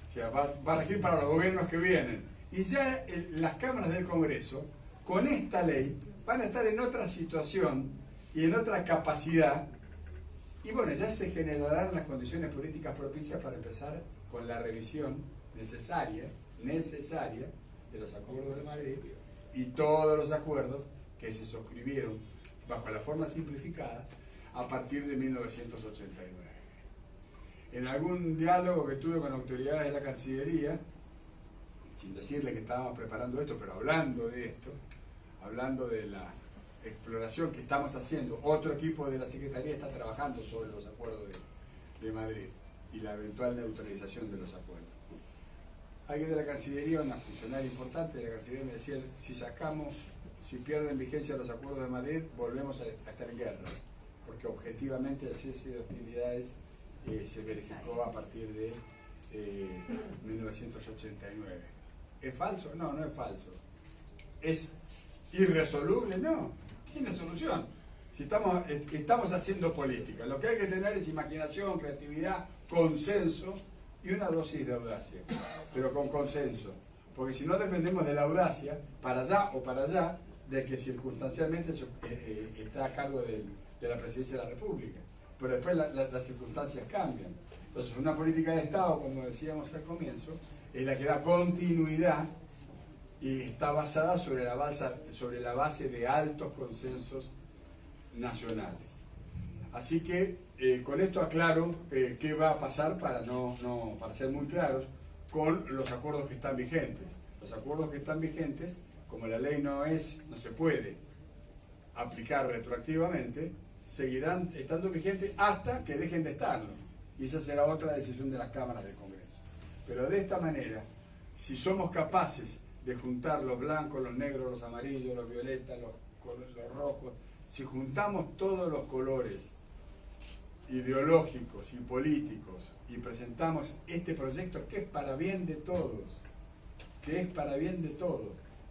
C: O sea, va a regir para los gobiernos que vienen. Y ya las cámaras del Congreso, con esta ley, van a estar en otra situación y en otra capacidad. Y bueno, ya se generarán las condiciones políticas propicias para empezar con la revisión necesaria de los acuerdos de Madrid y todos los acuerdos que se suscribieron bajo la forma simplificada a partir de 1989. En algún diálogo que tuve con autoridades de la Cancillería, sin decirle que estábamos preparando esto, pero hablando de esto, hablando de la exploración que estamos haciendo, otro equipo de la Secretaría está trabajando sobre los acuerdos de Madrid y la eventual neutralización de los acuerdos. Alguien de la Cancillería, una funcionaria importante de la Cancillería, me decía, si pierden vigencia los acuerdos de Madrid, volvemos a estar en guerra, porque objetivamente el cese de hostilidades se verificó a partir de 1989. ¿Es falso? No, no es falso. ¿Es irresoluble? No, tiene solución. Si estamos haciendo política, lo que hay que tener es imaginación, creatividad, consenso y una dosis de audacia, pero con consenso, porque si no dependemos de la audacia, para allá o para allá, de que circunstancialmente está a cargo de la Presidencia de la República, pero después las circunstancias cambian. Entonces, una política de Estado, como decíamos al comienzo, es la que da continuidad y está basada sobre la base de altos consensos nacionales. Así que con esto aclaro qué va a pasar para ser muy claros con los acuerdos que están vigentes. Los acuerdos que están vigentes, como la ley no se puede aplicar retroactivamente, seguirán estando vigentes hasta que dejen de estarlo. Y esa será otra decisión de las cámaras del Congreso. Pero de esta manera, si somos capaces de juntar los blancos, los negros, los amarillos, los violetas, los rojos, si juntamos todos los colores ideológicos y políticos y presentamos este proyecto que es para bien de todos, que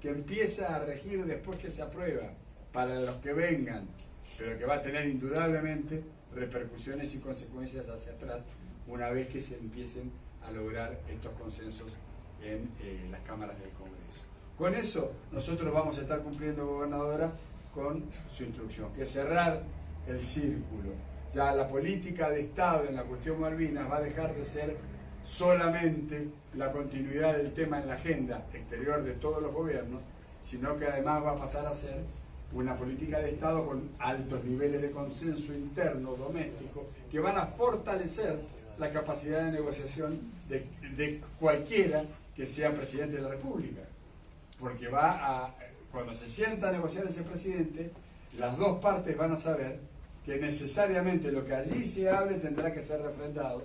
C: empieza a regir después que se aprueba para los que vengan, pero que va a tener indudablemente repercusiones y consecuencias hacia atrás una vez que se empiecen a lograr estos consensos en las cámaras del Congreso. Con eso nosotros vamos a estar cumpliendo, gobernadora, con su instrucción, que es cerrar el círculo. Ya la política de Estado en la cuestión Malvinas va a dejar de ser solamente la continuidad del tema en la agenda exterior de todos los gobiernos, sino que además va a pasar a ser una política de Estado con altos niveles de consenso interno, doméstico, que van a fortalecer la capacidad de negociación de cualquiera que sea presidente de la República. Porque cuando se sienta a negociar ese presidente, las dos partes van a saber que necesariamente lo que allí se hable tendrá que ser refrendado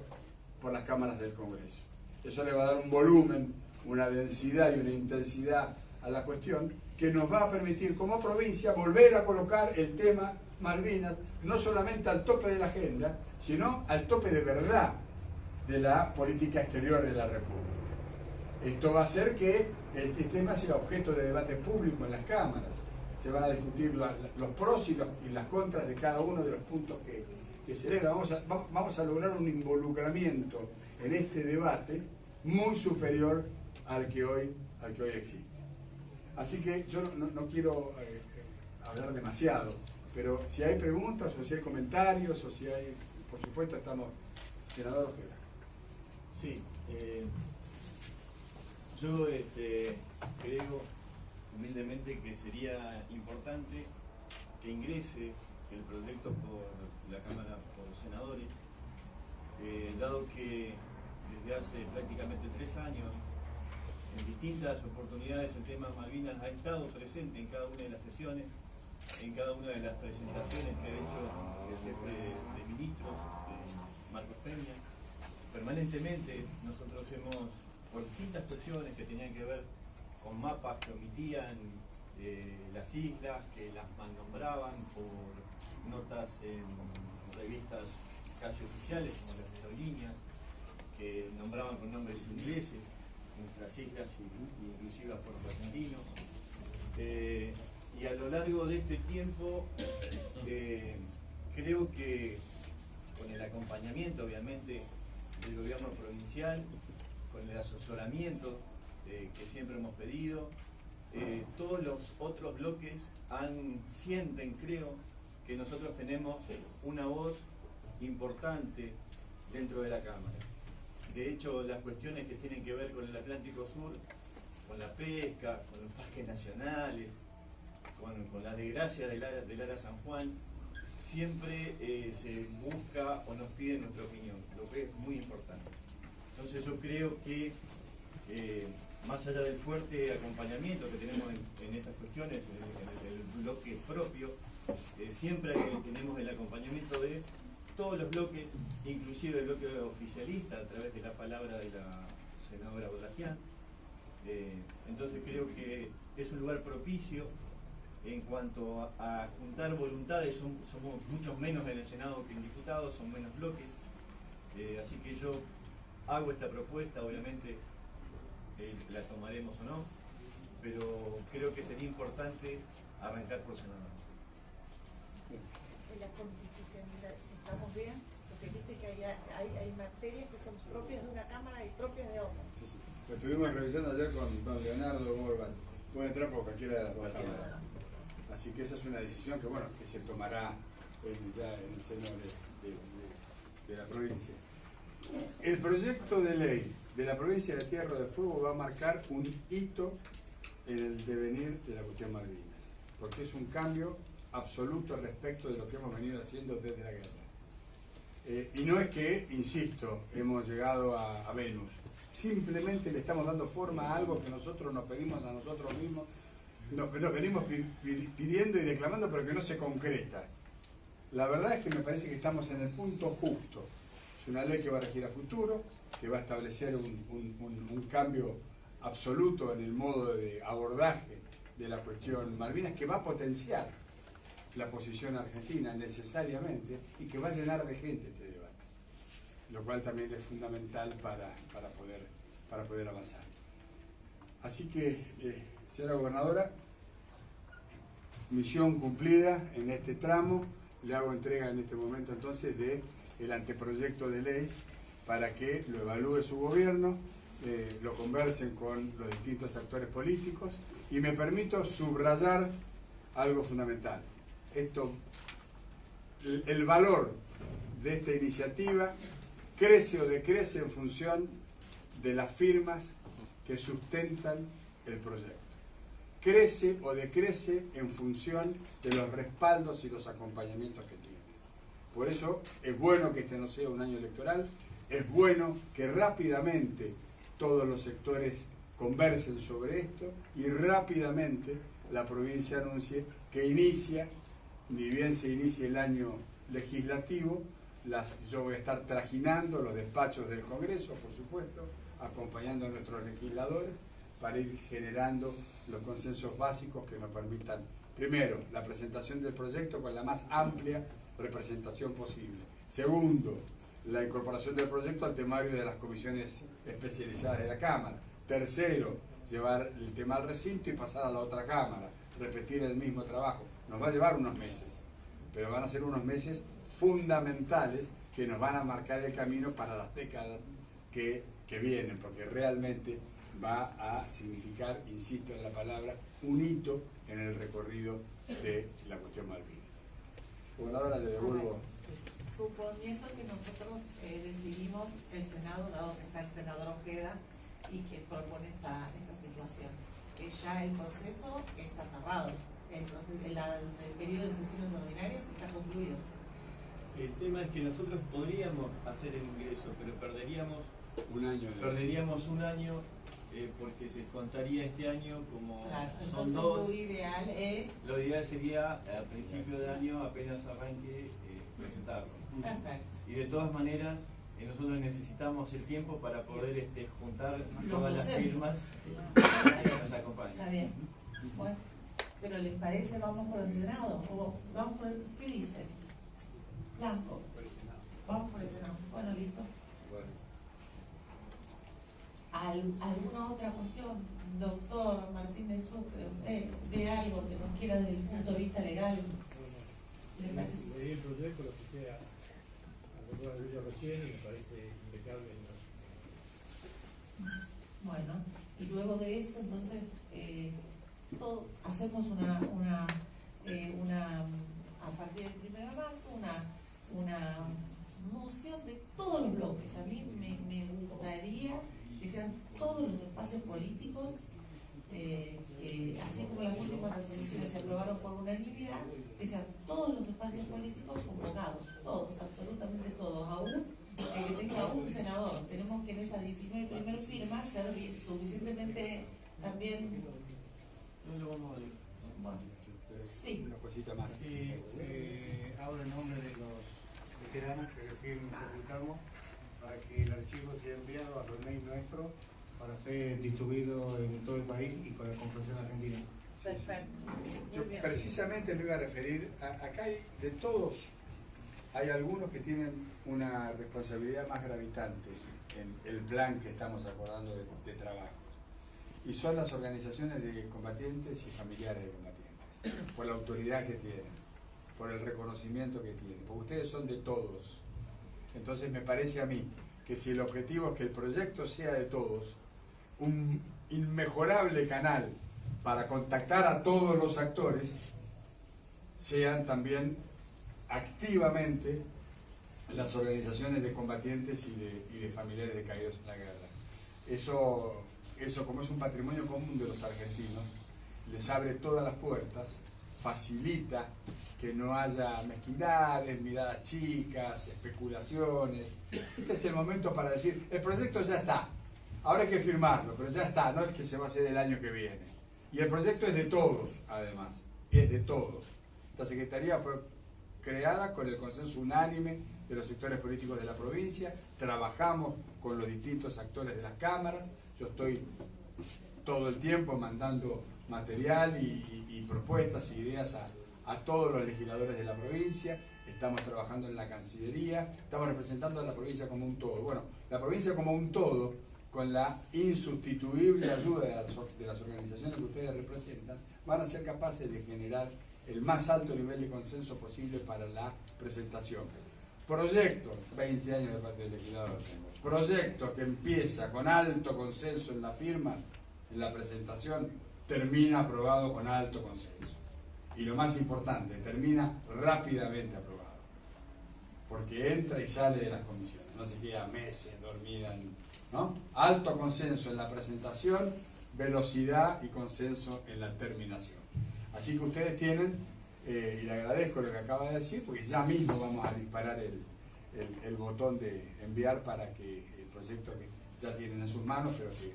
C: por las cámaras del Congreso. Eso le va a dar un volumen, una densidad y una intensidad a la cuestión que nos va a permitir como provincia volver a colocar el tema Malvinas no solamente al tope de la agenda, sino al tope de verdad de la política exterior de la República. Esto va a hacer que este tema sea objeto de debate público en las cámaras. Se van a discutir los pros y las contras de cada uno de los puntos que se elevan. Vamos a lograr un involucramiento en este debate muy superior al que hoy existe. Así que yo no quiero hablar demasiado, pero si hay preguntas o si hay comentarios o si hay, por supuesto, estamos, senador Ojeda.
E: Sí, yo creo humildemente que sería importante que ingrese el proyecto por la Cámara por senadores, dado que desde hace prácticamente 3 años en distintas oportunidades el tema Malvinas ha estado presente en cada una de las sesiones, en cada una de las presentaciones que ha hecho el jefe de ministros, Marcos Peña. Permanentemente nosotros hemos, por distintas cuestiones que tenían que ver con mapas que omitían las islas, que las mal nombraban, por notas en revistas casi oficiales como las de Aerolíneas, que nombraban con nombres ingleses nuestras islas y inclusive por los argentinos. Y a lo largo de este tiempo creo que con el acompañamiento obviamente del gobierno provincial, con el asesoramiento que siempre hemos pedido, todos los otros bloques sienten, creo, que nosotros tenemos una voz importante dentro de la Cámara. De hecho, las cuestiones que tienen que ver con el Atlántico Sur, con la pesca, con los parques nacionales, con la desgracia del Ara San Juan, siempre se busca o nos piden nuestra opinión, lo que es muy importante. Entonces yo creo que más allá del fuerte acompañamiento que tenemos en estas cuestiones, en el bloque propio, siempre tenemos el acompañamiento de todos los bloques, inclusive el bloque oficialista, a través de la palabra de la senadora Bollajian. Entonces creo que es un lugar propicio en cuanto a juntar voluntades. Somos muchos menos en el Senado que en diputados, son menos bloques. Así que yo hago esta propuesta, obviamente la tomaremos o no, pero creo que sería importante arrancar por senador.
F: En la constitucionalidad, ¿estamos bien? Porque viste que hay materias que son propias de una Cámara y propias de otra.
C: Sí, sí. Lo estuvimos revisando ayer con don Leonardo Gorban. Puede entrar por cualquiera de las dos cámaras. Así que esa es una decisión que, bueno, que se tomará ya en el seno de la provincia. El proyecto de ley de la provincia de Tierra del Fuego va a marcar un hito en el devenir de la cuestión Malvinas, porque es un cambio absoluto respecto de lo que hemos venido haciendo desde la guerra. Y no es que, insisto, hemos llegado a Venus, simplemente le estamos dando forma a algo que nosotros nos pedimos a nosotros mismos, nos venimos pidiendo y declamando, pero que no se concreta. La verdad es que me parece que estamos en el punto justo. Es una ley que va a regir a futuro, que va a establecer un cambio absoluto en el modo de abordaje de la cuestión Malvinas, que va a potenciar la posición argentina necesariamente y que va a llenar de gente este debate, lo cual también es fundamental para poder avanzar. Así que, señora gobernadora, misión cumplida en este tramo. Le hago entrega en este momento entonces del anteproyecto de ley para que lo evalúe su gobierno, lo conversen con los distintos actores políticos, y me permito subrayar algo fundamental. El valor de esta iniciativa crece o decrece en función de las firmas que sustentan el proyecto. Crece o decrece en función de los respaldos y los acompañamientos que tiene. Por eso es bueno que este no sea un año electoral, es bueno que rápidamente todos los sectores conversen sobre esto y rápidamente la provincia anuncie que inicia, ni bien se inicie el año legislativo, yo voy a estar trajinando los despachos del Congreso, por supuesto, acompañando a nuestros legisladores para ir generando los consensos básicos que nos permitan, primero, la presentación del proyecto con la más amplia representación posible. Segundo, la incorporación del proyecto al temario de las comisiones especializadas de la Cámara. Tercero, llevar el tema al recinto y pasar a la otra Cámara, repetir el mismo trabajo. Nos va a llevar unos meses, pero van a ser unos meses fundamentales que nos van a marcar el camino para las décadas que vienen, porque realmente va a significar, insisto en la palabra, un hito en el recorrido de la cuestión Malvinas. Gobernadora, le devuelvo.
B: Suponiendo que nosotros decidimos el Senado, dado que está el senador Ojeda y que propone esta situación, ya el proceso está cerrado, el periodo de sesiones ordinarias está concluido.
E: El tema es que nosotros podríamos hacer el ingreso, pero perderíamos
C: un año
E: porque se contaría este año como
B: Claro,
E: son
B: entonces
E: dos.
B: lo ideal es...
E: Lo ideal sería a principio de año, apenas arranque, presentarlo.
B: Perfecto.
E: Y de todas maneras, nosotros necesitamos el tiempo para poder juntar
B: Los
E: todas las
B: docentes.
E: firmas
B: Está
E: que
B: bien.
E: nos acompañan.
B: Está bien. Bueno, pero ¿les parece vamos por el Senado? ¿O vamos por el, qué dice? Blanco. Vamos por el Senado. Bueno, listo. ¿Alguna otra cuestión, doctor Martínez Sucre? ¿Usted ve algo que nos quiera desde el punto de vista legal? ¿Le parece?
G: Leí el proyecto, lo escuché a doctora Luisa recién y me parece impecable.
B: Bueno, y luego de eso, entonces, hacemos a partir del 1 de marzo, una moción de todos los bloques. A mí me gustaría que sean todos los espacios políticos, así como las últimas resoluciones se aprobaron por unanimidad, que sean todos los espacios políticos convocados, todos, absolutamente todos, aún que tenga un senador. Tenemos que en esas 19 primeras firmas ser suficientemente también...
E: No lo vamos a leer.
B: Bueno, sí.
C: Una cosita más.
H: Sí, hablo en nombre de los veteranos que recién publicamos para que el archivo sea enviado a los mails nuestros para ser distribuido en todo el país y con la Confederación Argentina.
B: Perfecto.
C: Yo
B: Muy bien.
C: precisamente me iba a referir, acá hay de todos, hay algunos que tienen una responsabilidad más gravitante en el plan que estamos acordando de trabajos. Y son las organizaciones de combatientes y familiares de combatientes, por la autoridad que tienen, por el reconocimiento que tienen, porque ustedes son de todos. Entonces me parece a mí que si el objetivo es que el proyecto sea de todos, un inmejorable canal para contactar a todos los actores, sean también activamente las organizaciones de combatientes y de familiares de caídos en la guerra. Eso como es un patrimonio común de los argentinos, les abre todas las puertas, facilita que no haya mezquindades, miradas chicas, especulaciones. Este es el momento para decir, el proyecto ya está, ahora hay que firmarlo, pero ya está, no es que se va a hacer el año que viene. Y el proyecto es de todos, además, es de todos. Esta Secretaría fue creada con el consenso unánime de los sectores políticos de la provincia, trabajamos con los distintos actores de las cámaras, yo estoy todo el tiempo mandando material y propuestas e ideas a todos los legisladores de la provincia, estamos trabajando en la Cancillería, estamos representando a la provincia como un todo. Bueno, la provincia como un todo, con la insustituible ayuda de las organizaciones que ustedes representan, van a ser capaces de generar el más alto nivel de consenso posible para la presentación. Proyecto, 20 años de parte del legislador tengo. Proyecto que empieza con alto consenso en las firmas, en la presentación, termina aprobado con alto consenso. Y lo más importante, termina rápidamente aprobado. Porque entra y sale de las comisiones, no se queda meses dormida, ¿no? Alto consenso en la presentación, velocidad y consenso en la terminación. Así que ustedes tienen, y le agradezco lo que acaba de decir, porque ya mismo vamos a disparar el botón de enviar para que el proyecto que ya tienen en sus manos, pero que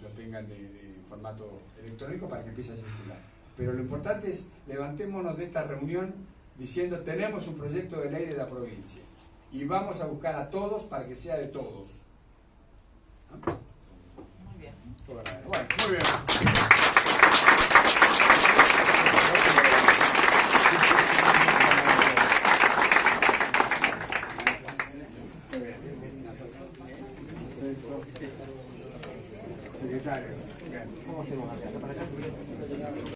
C: lo tengan de formato electrónico para que empiece a circular. Pero lo importante es, levantémonos de esta reunión diciendo, tenemos un proyecto de ley de la provincia y vamos a buscar a todos para que sea de todos. ¿No?
B: Muy bien.
C: Bueno, muy bien. Secretario, ¿cómo hacemos acá? ¿Para acá?